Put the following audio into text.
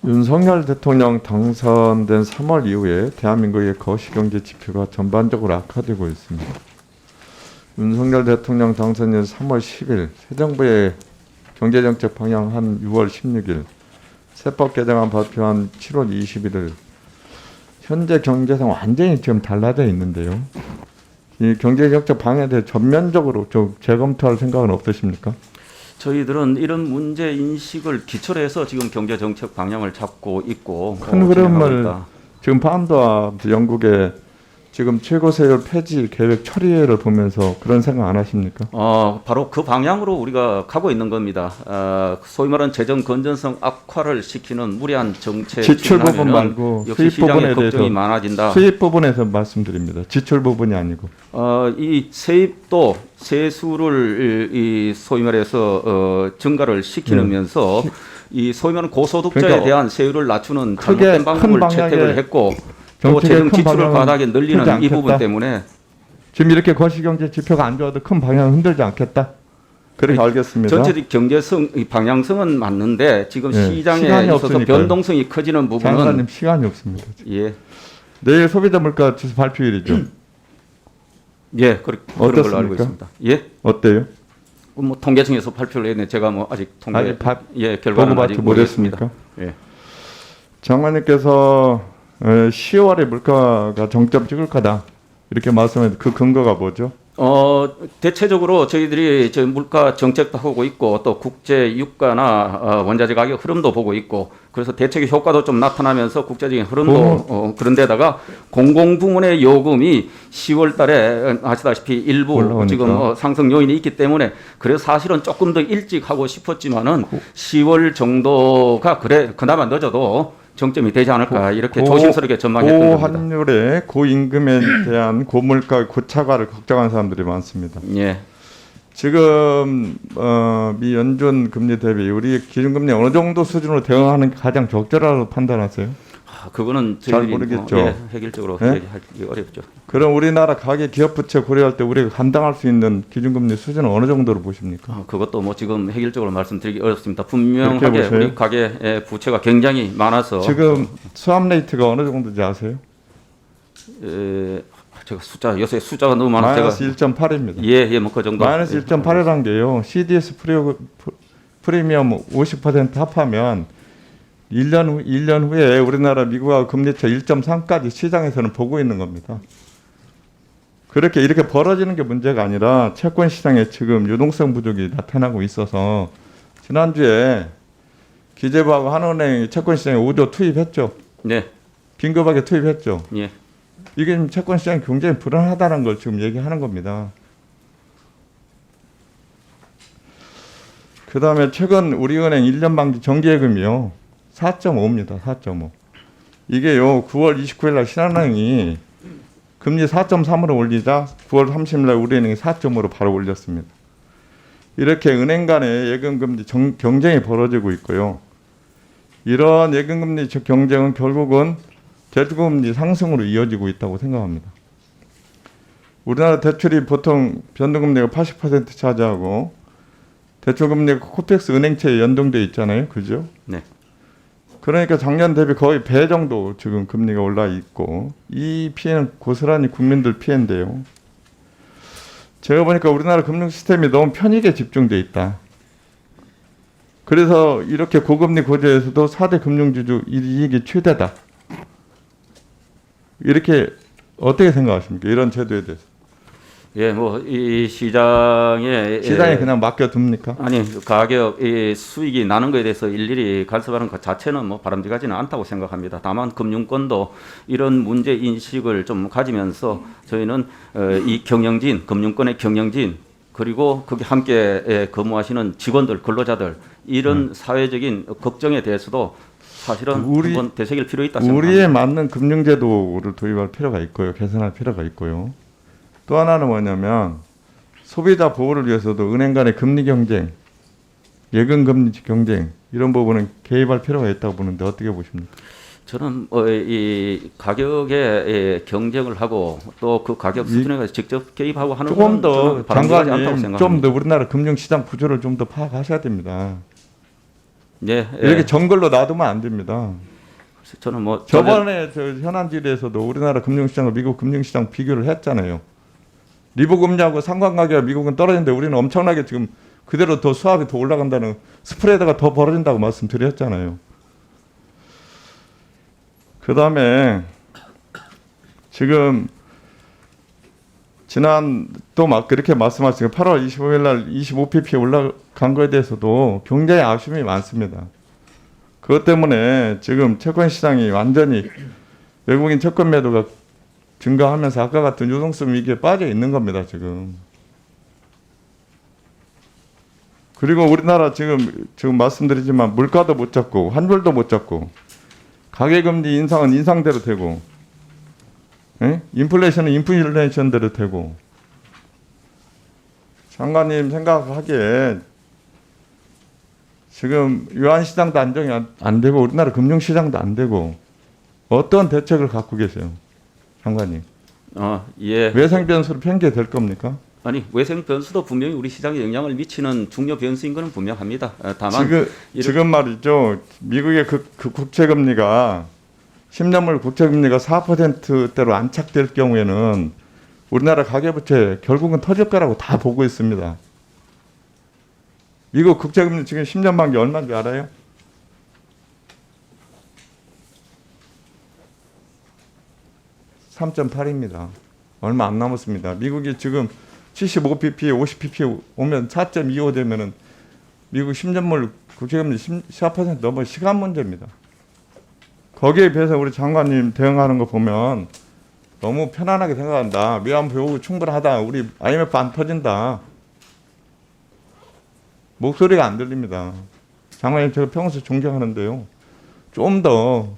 윤석열 대통령 당선된 3월 이후에 대한민국의 거시경제 지표가 전반적으로 악화되고 있습니다. 윤석열 대통령 당선인 3월 10일, 새 정부의 경제정책 방향한 6월 16일, 세법 개정안 발표한 7월 21일, 현재 경제상 완전히 지금 달라져 있는데요. 이 경제정책 방향에 대해 전면적으로 좀 재검토할 생각은 없으십니까? 저희들은 이런 문제 인식을 기초로 해서 지금 경제 정책 방향을 잡고 있고 큰 흐름을 지금 판도와 영국의 지금 최고세율 폐지 계획 처리를 보면서 그런 생각 안 하십니까? 바로 그 방향으로 우리가 가고 있는 겁니다. 소위 말하는 재정 건전성 악화를 시키는 무리한 정책 지출 부분 말고 역시 수입 부분에 시장의 걱정이 대해서 많아진다. 수입 부분에서 말씀드립니다. 지출 부분이 아니고. 이 세입도 세수를 이 소위 말해서 증가를 시키면서 이 소위 말하는 고소득자에 그러니까 대한 세율을 낮추는 크게 잘못된 방법을 큰 채택을 했고 또 정책의 재정 큰 지출을 방향은 과다하게 늘리는 크지 이 않겠다. 부분 때문에 지금 이렇게 거시경제 지표가 안 좋아도 큰 방향을 흔들지 않겠다. 그렇게 알겠습니다. 전체적 경제성 이 방향성은 맞는데 지금 시장에 시간이 있어서 없으니까요. 변동성이 커지는 부분은 장관님 시간이 없습니다. 예, 내일 소비자 물가 지수 발표일이죠. 예, 그런 걸로 알고 어떻습니까? 있습니다. 예, 어때요? 뭐 통계청에서 발표를 했는데 제가 뭐 아직 통계 아직 결과는 아직 보고받지 모르겠습니다. 못했습니까? 예. 장관님께서 10월에 물가가 정점 찍을 거다 이렇게 말씀했는데 그 근거가 뭐죠? 대체적으로 저희들이 저 물가 정책도 하고 있고 또 국제 유가나 원자재 가격 흐름도 보고 있고 그래서 대책의 효과도 좀 나타나면서 국제적인 흐름도 그런데다가 공공부문의 요금이 10월 달에 아시다시피 일부 올라오니까. 지금 상승 요인이 있기 때문에 그래서 사실은 조금 더 일찍 하고 싶었지만은 10월 정도가 그나마 늦어도 정점이 되지 않을까 이렇게 조심스럽게 전망했던 겁니다. 고환율에 고임금에 대한 고물가 고차가를 걱정하는 사람들이 많습니다. 예. 지금 미 연준 금리 대비 우리 기준금리 어느 정도 수준으로 대응하는 게 가장 적절하다고 판단하세요? 그거는 잘 저희들이 모르겠죠. 획일적으로 네? 얘기하기 어렵죠. 그럼 우리나라 가계 기업 부채 고려할 때 우리가 감당할 수 있는 기준금리 수준은 어느 정도로 보십니까? 그것도 뭐 지금 획일적으로 말씀드리기 어렵습니다. 이렇게 분명하게 보세요. 우리 가계 부채가 굉장히 많아서 지금 수합 레이트가 어느 정도인지 아세요? 제가 요새 숫자가 너무 많아서 마이너스 1.8입니다. 예, 뭐 그 정도. 마이너스 1.8이란 게요. CDS 프리미엄 50% 합하면 1년 후에 우리나라 미국하고 금리차 1.3까지 시장에서는 보고 있는 겁니다. 이렇게 벌어지는 게 문제가 아니라 채권 시장에 지금 유동성 부족이 나타나고 있어서 지난주에 기재부하고 한은행이 채권 시장에 5조 투입했죠. 네, 긴급하게 투입했죠. 예, 이게 지금 채권 시장이 굉장히 불안하다는 걸 지금 얘기하는 겁니다. 그 다음에 최근 우리은행 1년 만기 정기예금이요. 4.5입니다. 4.5. 이게요. 9월 29일 날 신한은행이 금리 4.3으로 올리자 9월 30일 날 우리은행이 4.5로 바로 올렸습니다. 이렇게 은행 간의 예금 금리 경쟁이 벌어지고 있고요. 이런 예금 금리 경쟁은 결국은 대출금리 상승으로 이어지고 있다고 생각합니다. 우리나라 대출이 보통 변동금리가 80% 차지하고 대출금리가 코펙스 은행채에 연동돼 있잖아요. 그죠? 네. 그러니까 작년 대비 거의 배 정도 지금 금리가 올라 있고 이 피해는 고스란히 국민들 피해인데요. 제가 보니까 우리나라 금융 시스템이 너무 편익에 집중돼 있다. 그래서 이렇게 고금리 고지에서도 4대 금융지주 이익이 최대다. 이렇게 어떻게 생각하십니까? 이런 제도에 대해서. 예, 뭐 이 시장에 그냥 맡겨둡니까? 아니 가격 수익이 나는 것에 대해서 일일이 간섭하는 것 자체는 뭐 바람직하지는 않다고 생각합니다. 다만 금융권도 이런 문제 인식을 좀 가지면서 저희는 이 경영진, 금융권의 경영진 그리고 거기 함께 근무하시는 직원들, 근로자들 이런 사회적인 걱정에 대해서도 사실은 한번 되새길 필요 있다 생각합니다. 우리에 맞는 금융제도를 도입할 필요가 있고요. 개선할 필요가 있고요. 또 하나는 뭐냐면 소비자 보호를 위해서도 은행 간의 금리 경쟁, 예금 금리 경쟁 이런 부분은 개입할 필요가 있다고 보는데 어떻게 보십니까? 저는 이 가격에 경쟁을 하고 또 그 가격 수준에 직접 개입하고 하는 조금 더 바람직하지 않다고 장관님 생각합니다. 좀 더 우리나라 금융시장 구조를 좀 더 파악하셔야 됩니다. 예, 이렇게 정글로 놔두면 안 됩니다. 저는 뭐 저번에 저 현안질에서도 우리나라 금융시장과 미국 금융시장 비교를 했잖아요. 리보 금리하고 상관관계가 미국은 떨어지는데 우리는 엄청나게 지금 그대로 더 수압이 더 올라간다는, 스프레드가 더 벌어진다고 말씀드렸잖아요. 그 다음에 지금 지난 또 막 그렇게 말씀하시고 8월 25일 날 25pp에 올라간 거에 대해서도 굉장히 아쉬움이 많습니다. 그것 때문에 지금 채권 시장이 완전히 외국인 채권 매도가 증가하면서 아까 같은 유동성 위기에 빠져 있는 겁니다, 지금. 그리고 우리나라 지금 말씀드리지만 물가도 못 잡고 환율도 못 잡고 가계금리 인상은 인상대로 되고, 예? 인플레이션은 인플레이션대로 되고. 장관님 생각하기에 지금 유한시장도 안정이 안 되고 우리나라 금융시장도 안 되고 어떤 대책을 갖고 계세요, 장관님? 예. 외생 변수로 편개될 겁니까? 아니 외생 변수도 분명히 우리 시장에 영향을 미치는 중요 변수인 것은 분명합니다. 다만 지금 말이죠. 미국의 그 국채금리가 10년물 국채금리가 4%대로 안착될 경우에는 우리나라 가계부채 결국은 터질 거라고 다 보고 있습니다. 미국 국채금리 지금 10년 만기 얼마인 줄 알아요? 3.8입니다. 얼마 안 남았습니다. 미국이 지금 75pp, 50pp 오면 4.25 되면은 미국 10년물 국채금리 14% 넘어 시간 문제입니다. 거기에 비해서 우리 장관님 대응하는 거 보면 너무 편안하게 생각한다. 위안부 요구 충분하다. 우리 IMF 안 터진다. 목소리가 안 들립니다. 장관님 제가 평소 존경하는데요. 좀 더